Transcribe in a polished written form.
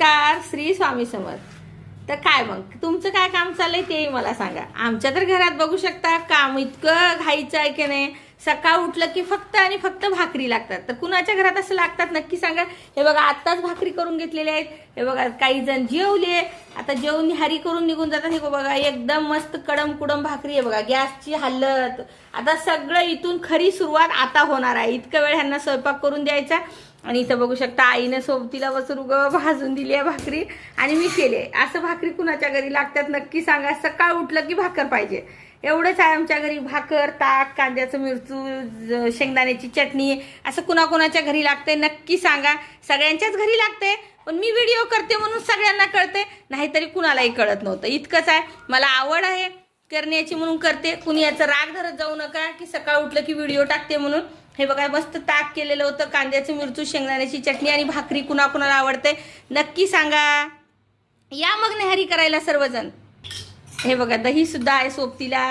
नमस्कार, श्री स्वामी समर्थ। तर काय मग तुमचं काय काम चाललंय तेही मला सांगा। आमच्या तर घरात बघू शकता काम इतकं घाईचं आहे की नाही, सकाळ उठलं की फक्त आणि फक्त भाकरी लागतात। तर कुणाच्या घरात असं लागतात नक्की सांगा। हे बघा आत्ताच भाकरी करून घेतलेल्या आहेत। हे बघा काही जण जेवले, आता जेवून निहारी करून निघून जातात। हे बघा एकदम मस्त कडम कुडम भाकरी आहे बघा। गॅसची हालत आता सगळं इथून खरी सुरुवात आता होणार आहे। इतकं वेळ ह्यांना स्वयंपाक करून द्यायचा। आणि इथं बघू शकता आईने सोबतीला बसून भाजून दिली आहे भाकरी आणि मी केले। असं भाकरी कुणाच्या घरी लागतात नक्की सांगा। सकाळ उठलं की भाकर पाहिजे, एवढंच आहे आमच्या घरी। भाकर, ताक, कांद्याचं मिरचू, शेंगदाण्याची चटणी असं कुणाकुणाच्या घरी लागते नक्की सांगा। सगळ्यांच्याच घरी लागते, पण मी व्हिडिओ करते म्हणून सगळ्यांना कळते, नाहीतरी कुणालाही कळत नव्हतं। इतकंच आहे, मला आवड आहे करण्याची म्हणून करते। कुणी याचं राग धरत जाऊ नका की सकाळ उठलं की व्हिडिओ टाकते म्हणून। हे बघा मस्त ताक केलेलं होतं, कांद्याचं मिरचू, शेंगदाण्याची चटणी आणि भाकरी कुणाकुणाला आवडते नक्की सांगा। या मग नेहारी करायला सर्वजण। हे बघा दही सुद्धा आहे सोबतीला।